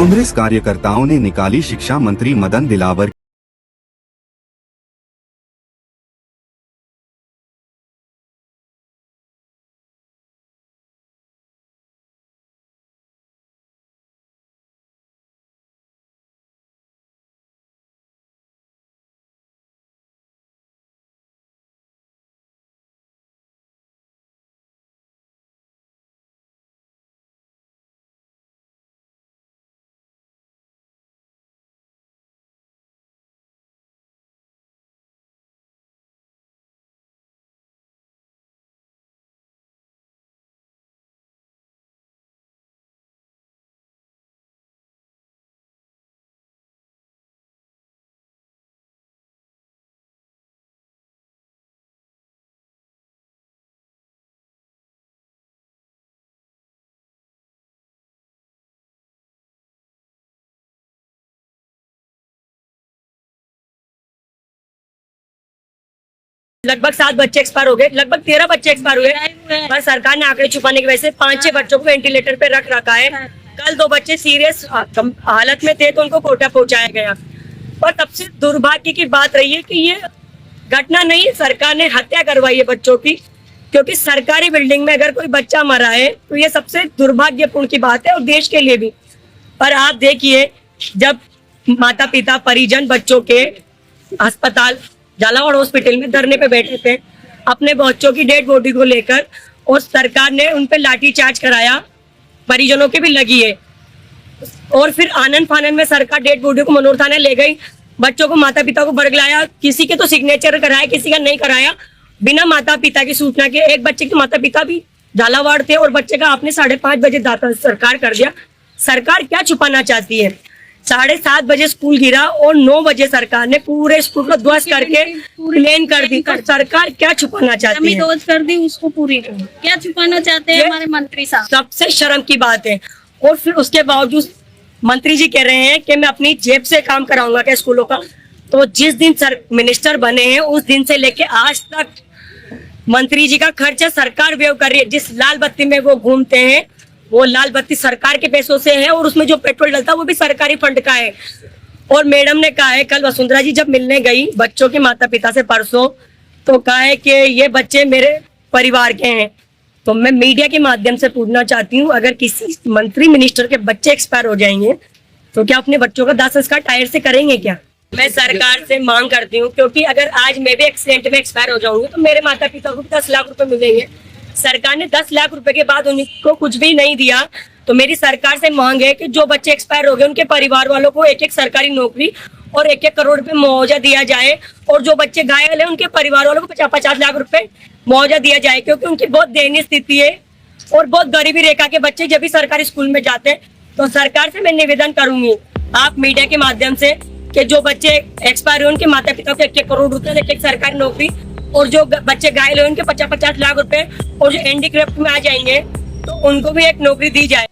कांग्रेस कार्यकर्ताओं ने निकाली शिक्षा मंत्री मदन दिलावर लगभग 7 बच्चे एक्सपायर हो गए, लगभग 13 बच्चे एक्सपायर हुए। पर सरकार ने आंकड़े छुपाने की वजह से 5-6 बच्चों को वेंटिलेटर पे रख रखा है। कल 2 बच्चे सीरियस हालत में थे तो उनको कोटा पहुंचाया गया। पर सबसे दुर्भाग्य की बात रही है कि ये घटना नहीं, सरकार ने हत्या करवाई है बच्चों की, क्योंकि सरकारी बिल्डिंग में अगर कोई बच्चा मरा है तो ये सबसे दुर्भाग्यपूर्ण की बात है और देश के लिए भी। पर आप देखिए, जब माता पिता परिजन बच्चों के अस्पताल झालावाड़ हॉस्पिटल में धरने पे बैठे थे अपने बच्चों की डेड बॉडी को लेकर, और सरकार ने उन पे लाठी चार्ज कराया, परिजनों की भी लगी है। और फिर आनंद फानन में सरकार डेड बॉडी को मनोर थाने ले गई, बच्चों को माता पिता को बरगलाया, किसी के तो सिग्नेचर कराया, किसी का नहीं कराया, बिना माता पिता की सूचना के। एक बच्चे के माता पिता भी झालावाड़ थे और बच्चे का आपने 5:30 बजे दाता सरकार कर दिया। सरकार क्या छुपाना चाहती है? 7:30 बजे स्कूल गिरा और 9 बजे सरकार ने पूरे स्कूल को ध्वस्त करके प्लेन कर दी। सरकार क्या छुपाना चाहती है? डोज कर दी उसको पूरी, क्या छुपाना चाहते हैं हमारे मंत्री साहब? सबसे शर्म की बात है। और फिर उसके बावजूद मंत्री जी कह रहे हैं कि मैं अपनी जेब से काम कराऊंगा क्या स्कूलों का। तो जिस दिन मिनिस्टर बने हैं उस दिन से लेके आज तक मंत्री जी का खर्चा सरकार व्यय कर रही है। जिस लाल बत्ती में वो घूमते हैं वो लाल बत्ती सरकार के पैसों से है, और उसमें जो पेट्रोल डलता है वो भी सरकारी फंड का है। और मैडम ने कहा है, कल वसुंधरा जी जब मिलने गई बच्चों के माता पिता से परसों, तो कहा है कि ये बच्चे मेरे परिवार के हैं। तो मैं मीडिया के माध्यम से पूछना चाहती हूँ, अगर किसी मंत्री मिनिस्टर के बच्चे एक्सपायर हो जाएंगे तो क्या अपने बच्चों का दाह संस्कार टायर से करेंगे क्या? मैं सरकार से मांग करती हूँ, क्योंकि अगर आज मैं भी एक्सीडेंट में एक्सपायर हो जाऊंगी तो मेरे माता पिता को 10 लाख रुपए मिलेंगे। सरकार ने 10 लाख रुपए के बाद उनको कुछ भी नहीं दिया। तो मेरी सरकार से मांग है कि जो बच्चे एक्सपायर हो गए उनके परिवार वालों को 1-1 सरकारी नौकरी और 1-1 करोड़ रुपए मुआवजा दिया जाए, और जो बच्चे घायल है उनके परिवार वालों को 50-50 लाख रुपए मुआवजा दिया जाए, क्योंकि उनकी बहुत दयनीय स्थिति है और बहुत गरीबी रेखा के बच्चे जब भी सरकारी स्कूल में जाते हैं। तो सरकार से मैं निवेदन करूंगी आप मीडिया के माध्यम से कि जो बच्चे एक्सपायर हुए उनके माता पिता को 1-1 करोड़ रुपए, 1-1 सरकारी नौकरी, और जो बच्चे घायल हुए उनके 50-50 लाख रुपए, और जो हैंडीक्राफ्ट में आ जाएंगे तो उनको भी एक नौकरी दी जाए।